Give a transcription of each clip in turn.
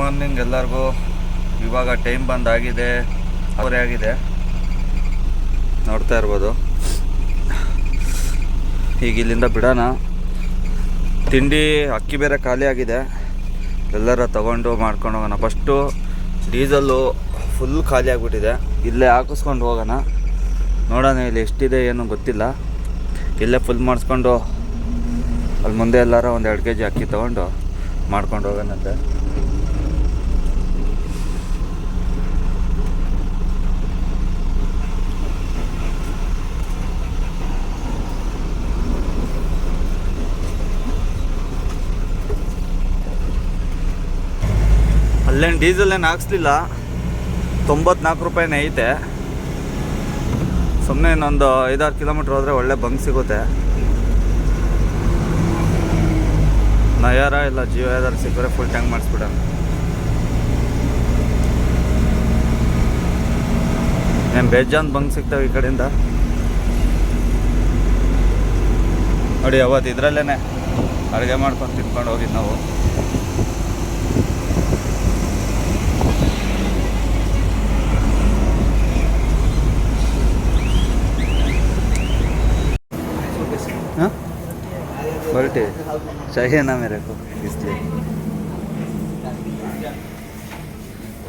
Morning ಎಲ್ಲರಿಗೂ. ಇವಾಗ time ಬಂದಾಗಿದೆ, ಅವರೇ ಆಗಿದೆ, ನೋಡ್ತಾ ಇರ್ಬೋದು. ಈಗ ಇಲ್ಲಿಂದ ಬಿಡೋಣ. ತಿಂಡಿ ಅಕ್ಕಿ ಬೇರೆ ಖಾಲಿ ಆಗಿದೆ, ಎಲ್ಲರ ತಗೊಂಡು ಮಾಡ್ಕೊಂಡು ಹೋಗೋಣ. ಫಸ್ಟು ಡೀಸಲ್ಲು ಫುಲ್ ಖಾಲಿ ಆಗಿಬಿಟ್ಟಿದೆ, ಇಲ್ಲೇ ಹಾಕಿಸ್ಕೊಂಡು ಹೋಗೋಣ. ನೋಡೋಣ ಇಲ್ಲಿ ಎಷ್ಟಿದೆ ಏನು ಗೊತ್ತಿಲ್ಲ. ಇಲ್ಲೇ ಫುಲ್ ಮಾಡಿಸ್ಕೊಂಡು ಅಲ್ಲಿ ಮುಂದೆ ಎಲ್ಲಾರ ಒಂದು 2 kg ಅಕ್ಕಿ ತೊಗೊಂಡು ಮಾಡ್ಕೊಂಡು ಹೋಗೋಣಂತೆ. ಅಲ್ಲೇನು ಡೀಸೆಲ್ ಏನು ಹಾಕ್ಸ್ಲಿಲ್ಲ, 94 ರೂಪಾಯಿನೇ ಐತೆ. ಸುಮ್ಮನೆ ಇನ್ನೊಂದು 5-6 ಕಿಲೋಮೀಟ್ರ್ ಹೋದರೆ ಒಳ್ಳೆ ಬಂಕ್ ಸಿಗುತ್ತೆ. ನಯಾರ ಇಲ್ಲ ಜಿಯೋ ಯಾವ್ದಾರು ಸಿಕ್ಕರೆ ಫುಲ್ ಟ್ಯಾಂಕ್ ಮಾಡಿಸ್ಬಿಡೋಣ. ಏನು ಬೇಜಾನ್ ಬಂಕ್ ಸಿಗ್ತವೆ ಈ ಕಡೆಯಿಂದ. ನೋಡಿ ಅವತ್ತು ಇದರಲ್ಲೇ ಅಡುಗೆ ಮಾಡ್ಕೊಂಡು ತಿನ್ಕೊಂಡು ಹೋಗಿದ್ದು ನಾವು. हाँ बल्टे चाहिए ना मेरे को, इसलिए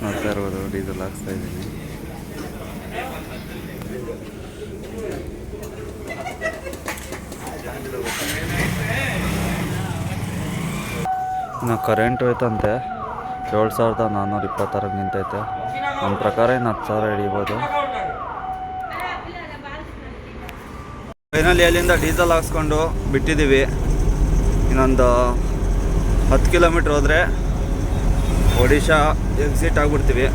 ನೋಡ್ತಾ ಇರ್ಬೋದು ಡೀಸೆಲ್ ಹಾಕ್ಸ್ತಾ ಇದ್ದೀನಿ. ಇನ್ನು ಕರೆಂಟ್ ಹೋಯ್ತಂತೆ 7426 ನಿಂತೈತೆ. ನನ್ನ ಪ್ರಕಾರ ಇನ್ನು 10,000 ಹಿಡಿಬೋದು. ಫೈನಲಿ ಅಲ್ಲಿಂದ ಡೀಸೆಲ್ ಹಾಕ್ಸ್ಕೊಂಡು ಬಿಟ್ಟಿದ್ದೀವಿ. ಇನ್ನೊಂದು 10 ಕಿಲೋಮೀಟ್ರ್ ಹೋದರೆ ಒಡಿಶಾ ಎಕ್ಸಿಟ್ ಆಗಿಬಿಡ್ತೀವಿ.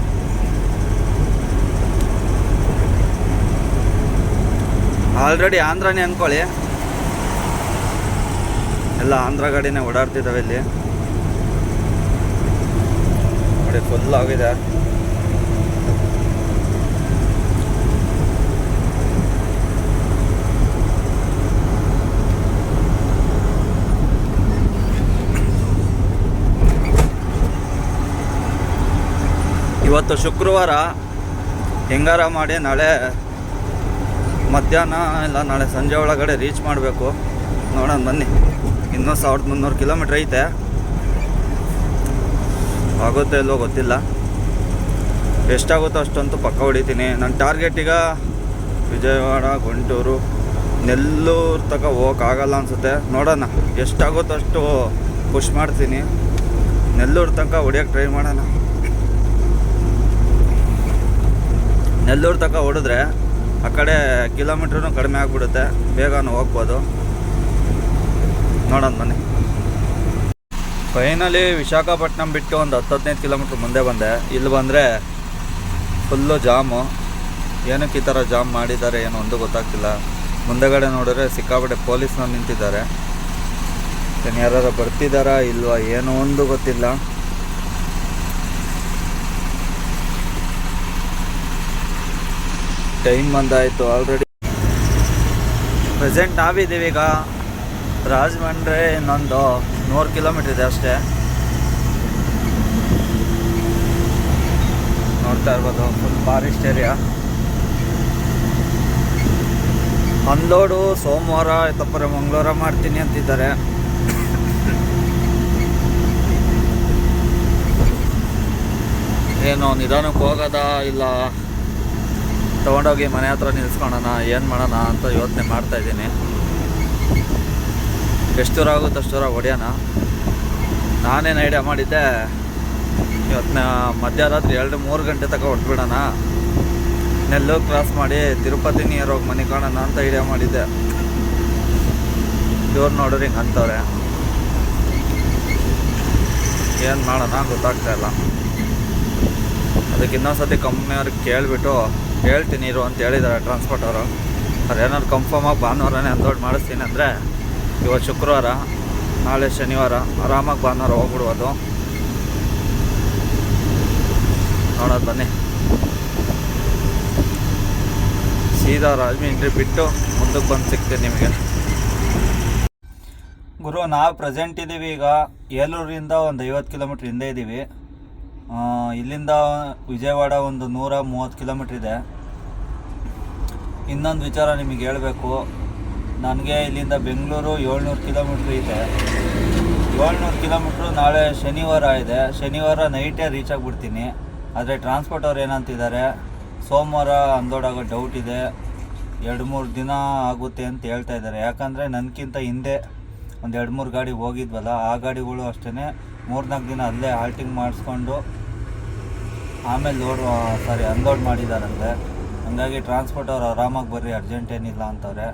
ಆಲ್ರೆಡಿ ಆಂಧ್ರನೇ ಅಂದ್ಕೊಳ್ಳಿ, ಎಲ್ಲ ಆಂಧ್ರ ಗಾಡಿನೇ ಓಡಾಡ್ತಿದ್ದಾವೆ ಇಲ್ಲಿ. ನೋಡಿ ಫುಲ್ ಆಗಿದೆ. ಇವತ್ತು ಶುಕ್ರವಾರ, ಹೆಂಗಾರ ಮಾಡಿ ನಾಳೆ ಮಧ್ಯಾಹ್ನ ಇಲ್ಲ ನಾಳೆ ಸಂಜೆ ಒಳಗಡೆ ರೀಚ್ ಮಾಡಬೇಕು. ನೋಡೋಣ ಬನ್ನಿ. ಇನ್ನೂ 1300 ಕಿಲೋಮೀಟ್ರ್ ಐತೆ, ಆಗುತ್ತೆ ಇಲ್ಲೋ ಗೊತ್ತಿಲ್ಲ. ಎಷ್ಟಾಗುತ್ತೋ ಅಷ್ಟಂತೂ ಪಕ್ಕ ಹೊಡಿತೀನಿ. ನನ್ನ ಟಾರ್ಗೆಟ್ ಈಗ ವಿಜಯವಾಡ, ಗುಂಟೂರು, ನೆಲ್ಲೂರು ತನಕ ಹೋಗೋಕ್ಕಾಗಲ್ಲ ಅನಿಸುತ್ತೆ. ನೋಡೋಣ ಎಷ್ಟಾಗುತ್ತೋ ಅಷ್ಟು ಪುಷ್ ಮಾಡ್ತೀನಿ. ನೆಲ್ಲೂರು ತನಕ ಹೊಡಿಯೋಕ್ಕೆ ಟ್ರೈ ಮಾಡೋಣ. ನೆಲ್ಲೂರು ತನಕ ಹೊಡಿದ್ರೆ ಆ ಕಡೆ ಕಿಲೋಮೀಟ್ರೂ ಕಡಿಮೆ ಆಗಿಬಿಡುತ್ತೆ, ಬೇಗನೂ ಹೋಗ್ಬೋದು. ನೋಡೋಣ ಬನ್ನಿ. ಫೈನಲಿ ವಿಶಾಖಪಟ್ಟಣಂ ಬಿಟ್ಟು ಒಂದು 10-15 ಕಿಲೋಮೀಟ್ರ್ ಮುಂದೆ ಬಂದೆ. ಇಲ್ಲಿ ಬಂದರೆ ಫುಲ್ಲು ಜಾಮು. ಏನಕ್ಕೆ ಈ ಥರ ಜಾಮ್ ಮಾಡಿದ್ದಾರೆ ಏನೋ ಒಂದು ಗೊತ್ತಾಗ್ತಿಲ್ಲ. ಮುಂದೆಗಡೆ ನೋಡಿದ್ರೆ ಸಿಕ್ಕಾಪಟ್ಟೆ ಪೊಲೀಸ್ನವ್ರು ನಿಂತಿದ್ದಾರೆ. ಏನು ಯಾರು ಬರ್ತಿದ್ದಾರಾ ಇಲ್ವಾ ಏನೋ ಒಂದು ಗೊತ್ತಿಲ್ಲ. Time ಬಂದಾಯಿತು already. ಪ್ರೆಸೆಂಟ್ ನಾವಿದ್ದೀವಿ ಈಗ ರಾಜಮಂಡ್ರಿ. ಇನ್ನೊಂದು 100 ಕಿಲೋಮೀಟ್ರ್ ಇದೆ ಅಷ್ಟೇ. ನೋಡ್ತಾ ಇರ್ಬೋದು ಫುಲ್ ಫಾರೆಸ್ಟ್ ಏರಿಯಾ. ಅನ್ಲೋಡು ಸೋಮವಾರ ತಪ್ಪರೆ ಮಂಗಳವಾರ ಮಾಡ್ತೀನಿ ಅಂತಿದ್ದಾರೆ. ಏನು ನಿಧಾನಕ್ಕೆ ಹೋಗೋದಾ ಇಲ್ಲ ತೊಗೊಂಡೋಗಿ ಮನೆ ಹತ್ರ ನಿಲ್ಸ್ಕೊಳ್ಳೋಣ, ಏನು ಮಾಡೋಣ ಅಂತ ಯೋಚನೆ ಮಾಡ್ತಾಯಿದ್ದೀನಿ. ಎಷ್ಟು ದೂರ ಆಗುತ್ತೆ ಅಷ್ಟು ದೂರ ಹೊಡೆಯೋಣ. ನಾನೇನು ಐಡಿಯಾ ಮಾಡಿದ್ದೆ, ಇವತ್ತು ಮಧ್ಯರಾತ್ರಿ 2-3 ಗಂಟೆ ತನಕ ಹೊಟ್ಬಿಡೋಣ, ನೆಲ್ಲೂರು ಕ್ರಾಸ್ ಮಾಡಿ ತಿರುಪತಿ ನಿಯರ್ ಹೋಗಿ ಮನೆ ಕಾಣೋಣ ಅಂತ ಐಡಿಯಾ ಮಾಡಿದ್ದೆ. ಇವ್ರು ನೋಡ್ರಿ ಹಿಂಗೆ ಅಂತವ್ರೆ, ಏನು ಮಾಡೋಣ ಗೊತ್ತಾಗ್ತಾಯಿಲ್ಲ. ಅದಕ್ಕೆ ಇನ್ನೊಂದ್ಸತಿ ಕಂಪ್ನಿಯವ್ರಿಗೆ ಕೇಳಿಬಿಟ್ಟು ಹೇಳ್ತೀನಿ ಇರು ಅಂತ ಹೇಳಿದ್ದಾರೆ ಟ್ರಾನ್ಸ್ಪೋರ್ಟ್ ಅವರು. ಅದೇನಾದ್ರು ಕನ್ಫರ್ಮಾಗಿ ಭಾನುವಾರನೇ ಅನ್ಲೋಡ್ ಮಾಡಿಸ್ತೀನಿ ಅಂದರೆ, ಇವತ್ತು ಶುಕ್ರವಾರ, ನಾಳೆ ಶನಿವಾರ, ಆರಾಮಾಗಿ ಭಾನುವಾರ ಹೋಗ್ಬಿಡ್ಬೋದು. ನೋಡೋದು ಬನ್ನಿ. ಸೀದಾ ರಾಜಮಂಡ್ರಿ ಬಿಟ್ಟು ಮುಂದಕ್ಕೆ ಬಂದು ಸಿಗ್ತೀನಿ ನಿಮಗೆ. ಗುರು ನಾವು ಪ್ರೆಸೆಂಟ್ ಇದ್ದೀವಿ ಈಗ ಏಲೂರಿಂದ ಒಂದು 50 ಕಿಲೋಮೀಟ್ರ್ ಹಿಂದೆ ಇದ್ದೀವಿ. ಇಲ್ಲಿಂದ ವಿಜಯವಾಡ ಒಂದು 130 ಕಿಲೋಮೀಟ್ರ್ ಇದೆ. ಇನ್ನೊಂದು ವಿಚಾರ ನಿಮಗೆ ಹೇಳಬೇಕು, ನನಗೆ ಇಲ್ಲಿಂದ ಬೆಂಗಳೂರು 700 ಕಿಲೋಮೀಟ್ರ್ ಇದೆ. 700 ಕಿಲೋಮೀಟ್ರು ನಾಳೆ ಶನಿವಾರ ಇದೆ. ಶನಿವಾರ ನೈಟೇ ರೀಚ್ ಆಗಿಬಿಡ್ತೀನಿ. ಆದರೆ ಟ್ರಾನ್ಸ್ಪೋರ್ಟ್ ಅವ್ರು ಏನಂತಿದ್ದಾರೆ, ಸೋಮವಾರ ಅನ್ಲೋಡ್ ಆಗೋ ಡೌಟ್ ಇದೆ, 2-3 ದಿನ ಆಗುತ್ತೆ ಅಂತ ಹೇಳ್ತಾ ಇದ್ದಾರೆ. ಯಾಕಂದರೆ ನನಗಿಂತ ಹಿಂದೆ ಒಂದು 2-3 ಗಾಡಿ ಹೋಗಿದ್ವಲ್ಲ, ಆ ಗಾಡಿಗಳು ಅಷ್ಟೇ 3-4 ದಿನ ಅಲ್ಲೇ ಹಾಲ್ಟಿಂಗ್ ಮಾಡಿಸ್ಕೊಂಡು ಆಮೇಲೆ ಅನ್ಲೋಡ್ ಮಾಡಿದ್ದಾರಂತೆ. ಹಾಗಾಗಿ ಟ್ರಾನ್ಸ್ಪೋರ್ಟ್ ಅವ್ರು ಆರಾಮಾಗಿ ಬರ್ರಿ, ಅರ್ಜೆಂಟ್ ಏನಿಲ್ಲ ಅಂತವ್ರೆ.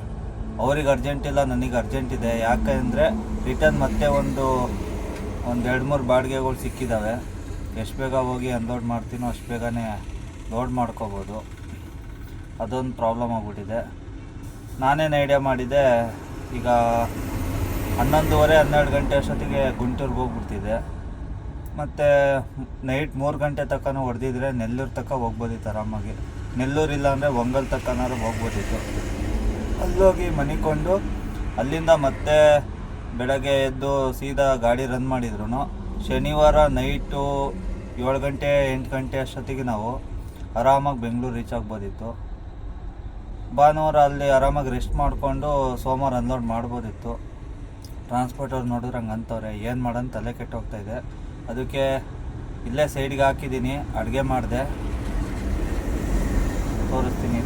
ಅವ್ರಿಗೆ ಅರ್ಜೆಂಟ್ ಇಲ್ಲ, ನನಗೆ ಅರ್ಜೆಂಟ್ ಇದೆ. ಯಾಕೆಂದರೆ ರಿಟರ್ನ್ ಮತ್ತೆ ಒಂದು 2-3 ಬಾಡಿಗೆಗಳು ಸಿಕ್ಕಿದ್ದಾವೆ. ಎಷ್ಟು ಬೇಗ ಹೋಗಿ ಅನ್ಲೋಡ್ ಮಾಡ್ತೀನೋ ಅಷ್ಟು ಬೇಗನೆ ಲೋಡ್ ಮಾಡ್ಕೋಬೋದು. ಅದೊಂದು ಪ್ರಾಬ್ಲಮ್ ಆಗ್ಬಿಟ್ಟಿದೆ. ನಾನೇನು ಐಡಿಯಾ ಮಾಡಿದೆ, ಈಗ 11:30-12 ಗಂಟೆ ಅಷ್ಟೊತ್ತಿಗೆ ಗುಂಟೂರಿಗೆ ಹೋಗ್ಬಿಡ್ತಿದ್ದೆ. ಮತ್ತು ನೈಟ್ 3 ಗಂಟೆ ತನಕ ಹೊಡೆದಿದ್ರೆ ನೆಲ್ಲೂರು ತನಕ ಹೋಗ್ಬೋದಿತ್ತು ಆರಾಮಾಗಿ. ನೆಲ್ಲೂರಿಲ್ಲ ಅಂದರೆ ಒಂಗಲ್ ತನಕನಾರು ಹೋಗ್ಬೋದಿತ್ತು. ಅಲ್ಲೋಗಿ ಮನಿಕೊಂಡು ಅಲ್ಲಿಂದ ಮತ್ತೆ ಬೆಳಗ್ಗೆ ಎದ್ದು ಸೀದಾ ಗಾಡಿ ರನ್ ಮಾಡಿದ್ರು ಶನಿವಾರ ನೈಟು 7 ಗಂಟೆ 8 ಗಂಟೆ ಅಷ್ಟೊತ್ತಿಗೆ ನಾವು ಆರಾಮಾಗಿ ಬೆಂಗಳೂರು ರೀಚ್ ಆಗ್ಬೋದಿತ್ತು. ಭಾನುವಾರ ಅಲ್ಲಿ ಆರಾಮಾಗಿ ರೆಸ್ಟ್ ಮಾಡಿಕೊಂಡು ಸೋಮವಾರ ಅನ್ಲೋಡ್ ಮಾಡ್ಬೋದಿತ್ತು. ಟ್ರಾನ್ಸ್ಪೋರ್ಟರ್ ನೋಡಿದ್ರೆ ಹಂಗೆ ಅಂತವ್ರೆ, ಏನು ಮಾಡೋಣ ತಲೆ ಕೆಟ್ಟೋಗ್ತಾಯಿದೆ. ಅದಕ್ಕೆ ಇಲ್ಲೇ ಸೈಡ್ಗೆ ಹಾಕಿದ್ದೀನಿ, ಅಡುಗೆ ಮಾಡಿದೆ, ತೋರಿಸ್ತೀನಿ.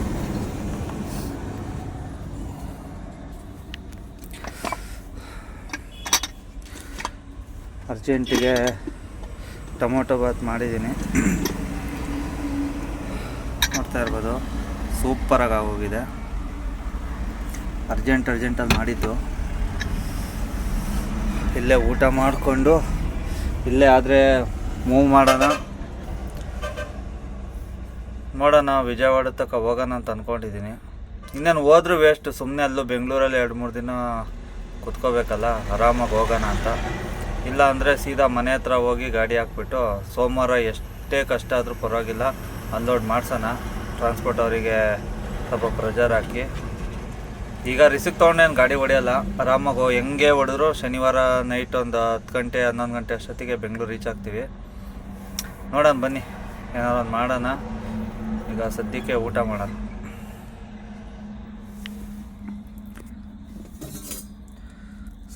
ಅರ್ಜೆಂಟಿಗೆ ಟೊಮೊಟೊ ಬಾತ್ ಮಾಡಿದ್ದೀನಿ, ನೋಡ್ತಾ ಇರ್ಬೋದು. ಸೂಪರಾಗಿ ಆಗೋಗಿದೆ. ಅರ್ಜೆಂಟಲ್ಲಿ ಮಾಡಿದ್ದು. ಇಲ್ಲೇ ಊಟ ಮಾಡಿಕೊಂಡು ಇಲ್ಲೇ ಆದರೆ ಮೂವ್ ನೋಡೋಣ ವಿಜಯವಾಡ ತನಕ ಹೋಗೋಣ ಅಂತ ಅಂದ್ಕೊಂಡಿದ್ದೀನಿ. ಇನ್ನೇನು ಹೋದ್ರೂ ವೇಸ್ಟ್, ಸುಮ್ಮನೆ ಅಲ್ಲೂ ಬೆಂಗಳೂರಲ್ಲಿ 2-3 ದಿನ ಕುತ್ಕೋಬೇಕಲ್ಲ, ಆರಾಮಾಗಿ ಹೋಗೋಣ ಅಂತ. ಇಲ್ಲ ಅಂದರೆ ಸೀದಾ ಮನೆ ಹತ್ರ ಹೋಗಿ ಗಾಡಿ ಹಾಕ್ಬಿಟ್ಟು ಸೋಮವಾರ ಎಷ್ಟೇ ಕಷ್ಟ ಆದರೂ ಪರವಾಗಿಲ್ಲ ಅನ್ಲೋಡ್ ಮಾಡ್ಸೋಣ. ಟ್ರಾನ್ಸ್ಪೋರ್ಟ್ ಅವರಿಗೆ ಸ್ವಲ್ಪ ಪ್ರೆಜರ್ ಹಾಕಿ. ಈಗ ರಿಸಿಕ್ ತೊಗೊಂಡೇನು ಗಾಡಿ ಹೊಡೆಯಲ್ಲ, ಆರಾಮಾಗಿ ಹೆಂಗೆ ಹೊಡೆದ್ರು ಶನಿವಾರ ನೈಟ್ ಒಂದು 10 ಗಂಟೆ 11 ಗಂಟೆ ಅಷ್ಟೊತ್ತಿಗೆ ಬೆಂಗಳೂರು ರೀಚ್ ಆಗ್ತೀವಿ. ನೋಡೋಣ ಬನ್ನಿ, ಏನಾದ್ರು ಒಂದು ಮಾಡೋಣ. ಈಗ ಸದ್ಯಕ್ಕೆ ಊಟ ಮಾಡೋಣ.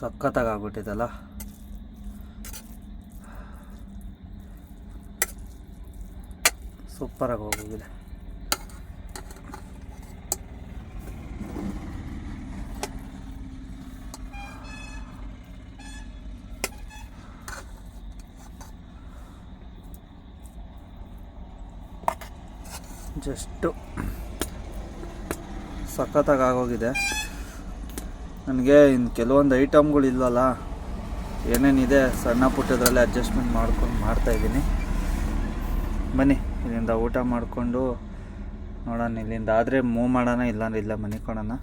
ಸಖತ್ತಾಗಿ ಆಗ್ಬಿಟ್ಟಿದ್ದಲ್ಲ. ಸೂಪರಾಗಿ ಹೋಗಿದೆ. ಜಸ್ಟು ಸಖತ್ತಾಗಿ ಆಗೋಗಿದೆ. ನನಗೆ ಇನ್ನು ಕೆಲವೊಂದು ಐಟಮ್ಗಳು ಇಲ್ವಲ್ಲ, ಏನೇನಿದೆ ಸಣ್ಣ ಪುಟ್ಟದ್ರಲ್ಲಿ ಅಡ್ಜಸ್ಟ್ಮೆಂಟ್ ಮಾಡ್ಕೊಂಡು ಮಾಡ್ತಾಯಿದ್ದೀನಿ. ಬನ್ನಿ ಇಲ್ಲಿಂದ ಊಟ ಮಾಡಿಕೊಂಡು ನೋಡೋಣ, ಇಲ್ಲಿಂದ ಆದರೆ ಮೂವ್ ಮಾಡೋಣ, ಇಲ್ಲಾಂದ್ರೆ ಇಲ್ಲ ಮನೆ ಕೊಡೋಣ.